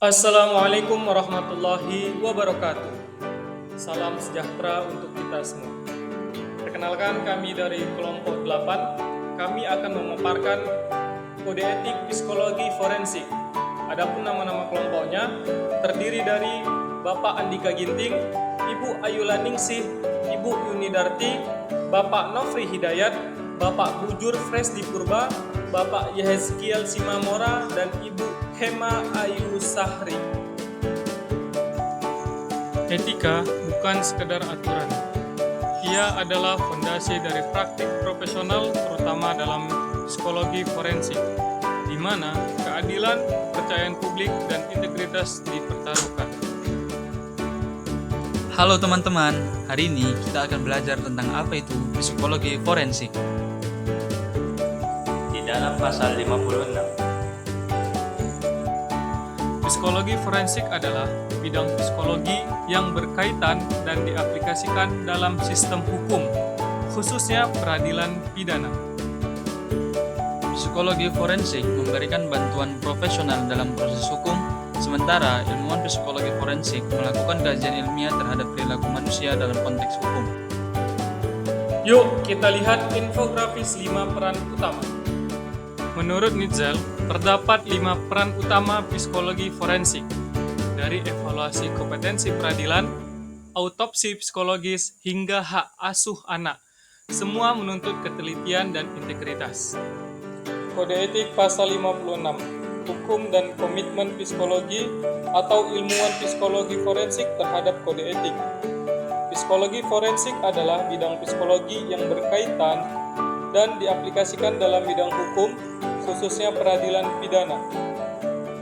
Assalamualaikum warahmatullahi wabarakatuh. Salam sejahtera untuk kita semua. Perkenalkan, kami dari kelompok 8. Kami akan memaparkan kode etik psikologi forensik. Adapun nama-nama kelompoknya terdiri dari Bapak Andika Ginting, Ibu Ayula Ningsih, Ibu Yunidarti, Bapak Nofri Hidayat, Bapak Bujur Fresdi Purba, Bapak Yehezkiel Simamora, dan Ibu Hema Ayu Sahri. Etika bukan sekedar aturan. Ia adalah fondasi dari praktik profesional, terutama dalam psikologi forensik, di mana keadilan, kepercayaan publik, dan integritas dipertaruhkan. Halo teman-teman, hari ini kita akan belajar tentang apa itu psikologi forensik. Di dalam pasal 56, Psikologi forensik adalah bidang psikologi yang berkaitan dan diaplikasikan dalam sistem hukum, khususnya peradilan pidana. Psikologi forensik memberikan bantuan profesional dalam proses hukum, sementara ilmuwan psikologi forensik melakukan kajian ilmiah terhadap perilaku manusia dalam konteks hukum. Yuk kita lihat infografis 5 peran utama. Menurut Nitzel, terdapat 5 peran utama psikologi forensik, dari evaluasi kompetensi peradilan, autopsi psikologis, hingga hak asuh anak. Semua menuntut ketelitian dan integritas. Kode etik pasal 56, hukum dan komitmen psikologi atau ilmuwan psikologi forensik terhadap kode etik. Psikologi forensik adalah bidang psikologi yang berkaitan dan diaplikasikan dalam bidang hukum, khususnya peradilan pidana.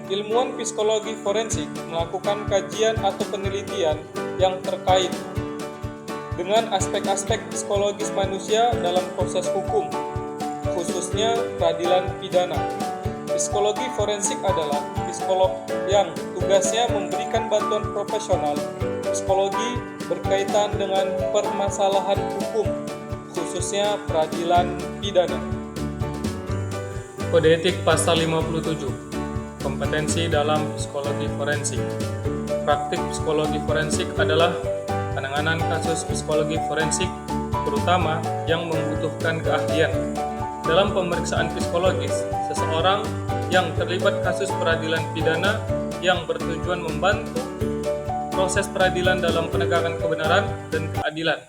Ilmuwan psikologi forensik melakukan kajian atau penelitian yang terkait dengan aspek-aspek psikologis manusia dalam proses hukum, khususnya peradilan pidana. Psikologi forensik adalah psikolog yang tugasnya memberikan bantuan profesional psikologi berkaitan dengan permasalahan hukum, khususnya peradilan pidana. Kode etik pasal 57, kompetensi dalam psikologi forensik. Praktik psikologi forensik adalah penanganan kasus psikologi forensik, terutama yang membutuhkan keahlian. Dalam pemeriksaan psikologis, seseorang yang terlibat kasus peradilan pidana yang bertujuan membantu proses peradilan dalam penegakan kebenaran dan keadilan.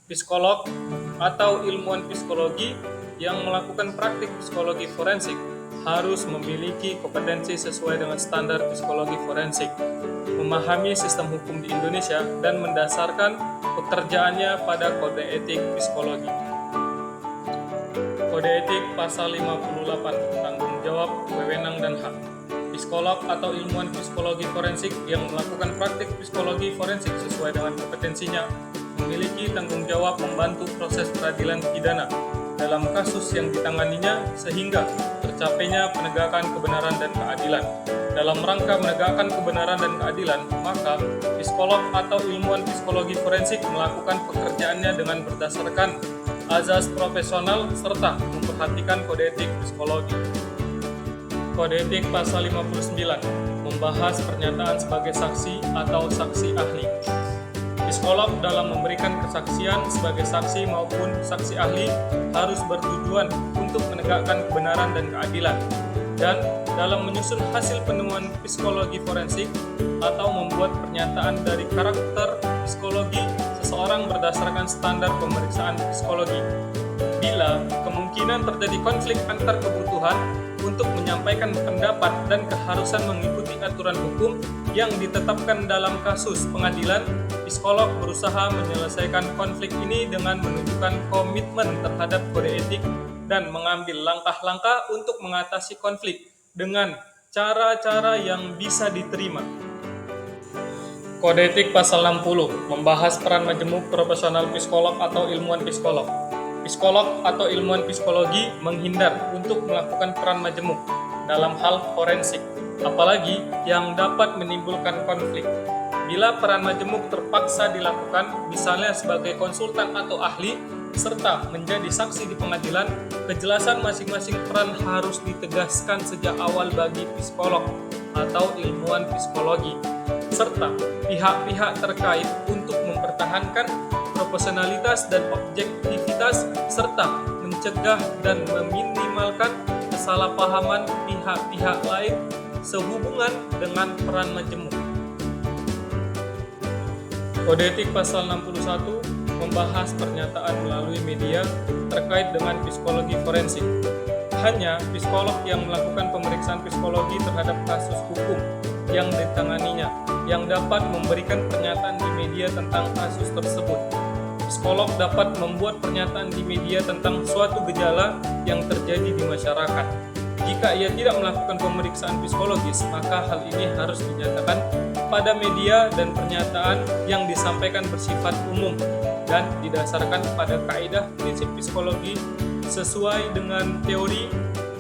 Psikolog atau ilmuwan psikologi yang melakukan praktik psikologi forensik harus memiliki kompetensi sesuai dengan standar psikologi forensik, memahami sistem hukum di Indonesia, dan mendasarkan pekerjaannya pada kode etik psikologi. Kode etik pasal 58, tanggung jawab, wewenang, dan hak. Psikolog atau ilmuwan psikologi forensik yang melakukan praktik psikologi forensik sesuai dengan kompetensinya memiliki tanggung jawab membantu proses peradilan pidana dalam kasus yang ditanganinya sehingga tercapainya penegakan kebenaran dan keadilan. Dalam rangka menegakkan kebenaran dan keadilan, maka psikolog atau ilmuwan psikologi forensik melakukan pekerjaannya dengan berdasarkan azas profesional serta memperhatikan kode etik psikologi. Kode etik pasal 59 membahas pernyataan sebagai saksi atau saksi ahli. Psikolog dalam memberikan kesaksian sebagai saksi maupun saksi ahli harus bertujuan untuk menegakkan kebenaran dan keadilan, dan dalam menyusun hasil penemuan psikologi forensik atau membuat pernyataan dari karakter psikologi seseorang berdasarkan standar pemeriksaan psikologi. Bila kemungkinan terjadi konflik antar kebutuhan untuk menyampaikan pendapat dan keharusan mengikuti aturan hukum yang ditetapkan dalam kasus pengadilan, psikolog berusaha menyelesaikan konflik ini dengan menunjukkan komitmen terhadap kode etik dan mengambil langkah-langkah untuk mengatasi konflik dengan cara-cara yang bisa diterima. Kode etik pasal 60 membahas peran majemuk profesional psikolog atau ilmuwan psikolog. Psikolog atau ilmuwan psikologi menghindar untuk melakukan peran majemuk dalam hal forensik, apalagi yang dapat menimbulkan konflik. Bila peran majemuk terpaksa dilakukan, misalnya sebagai konsultan atau ahli, serta menjadi saksi di pengadilan, kejelasan masing-masing peran harus ditegaskan sejak awal bagi psikolog atau ilmuwan psikologi, serta pihak-pihak terkait untuk mempertahankan profesionalitas dan objektivitas serta mencegah dan meminimalkan kesalahpahaman pihak-pihak lain sehubungan dengan peran majemuk. Kode etik pasal 61 membahas pernyataan melalui media terkait dengan psikologi forensik. Hanya psikolog yang melakukan pemeriksaan psikologi terhadap kasus hukum yang ditanganinya yang dapat memberikan pernyataan di media tentang kasus tersebut. Psikolog dapat membuat pernyataan di media tentang suatu gejala yang terjadi di masyarakat. Jika ia tidak melakukan pemeriksaan psikologis, maka hal ini harus dinyatakan pada media dan pernyataan yang disampaikan bersifat umum dan didasarkan pada kaidah prinsip psikologi sesuai dengan teori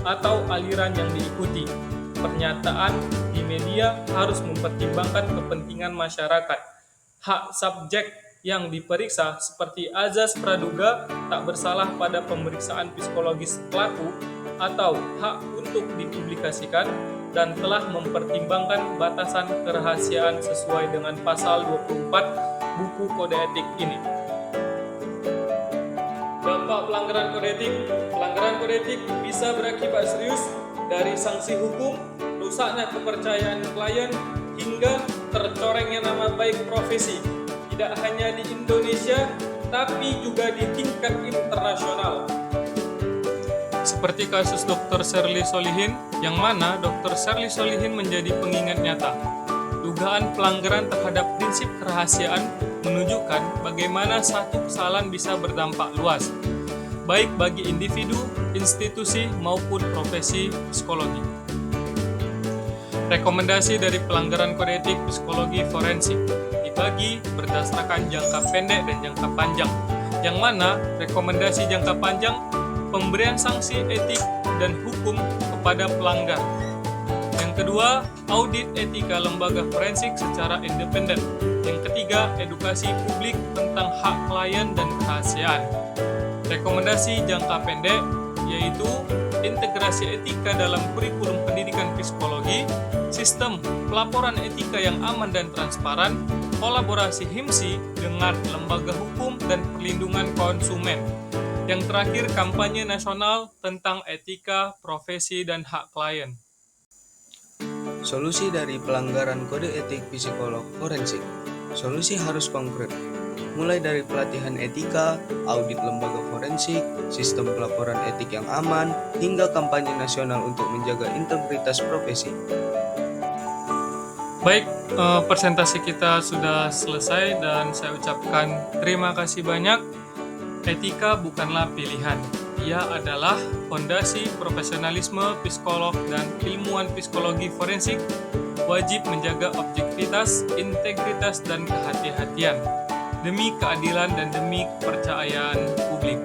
atau aliran yang diikuti. Pernyataan di media harus mempertimbangkan kepentingan masyarakat, hak subjek yang diperiksa seperti azas praduga tak bersalah pada pemeriksaan psikologis pelaku atau hak untuk dipublikasikan dan telah mempertimbangkan batasan kerahasiaan sesuai dengan pasal 24 buku kode etik ini. Dampak pelanggaran kode etik. Pelanggaran kode etik bisa berakibat serius dari sanksi hukum, rusaknya kepercayaan klien, hingga tercorengnya nama baik profesi. Tidak hanya di Indonesia, tapi juga di tingkat internasional. Seperti kasus Dr. Sherly Solihin, yang mana Dr. Sherly Solihin menjadi pengingat nyata. Dugaan pelanggaran terhadap prinsip kerahasiaan menunjukkan bagaimana satu kesalahan bisa berdampak luas, baik bagi individu, institusi, maupun profesi psikologi. Rekomendasi dari pelanggaran kode etik psikologi forensik dibagi berdasarkan jangka pendek dan jangka panjang, yang mana rekomendasi jangka panjang pemberian sanksi etik dan hukum kepada pelanggar. Yang kedua, audit etika lembaga forensik secara independen. Yang ketiga, edukasi publik tentang hak klien dan kerahasiaan. Rekomendasi jangka pendek yaitu integrasi etika dalam kurikulum pendidikan psikologi, sistem pelaporan etika yang aman dan transparan, kolaborasi HIMSI dengan lembaga hukum dan perlindungan konsumen. Yang terakhir, kampanye nasional tentang etika, profesi, dan hak klien. Solusi dari pelanggaran kode etik psikolog forensik. Solusi harus konkret, mulai dari pelatihan etika, audit lembaga forensik, sistem pelaporan etik yang aman, hingga kampanye nasional untuk menjaga integritas profesi. Baik, presentasi kita sudah selesai dan saya ucapkan terima kasih banyak. Etika bukanlah pilihan, ia adalah fondasi profesionalisme psikolog dan ilmuwan psikologi forensik wajib menjaga objektivitas, integritas, dan kehati-hatian demi keadilan dan demi kepercayaan publik.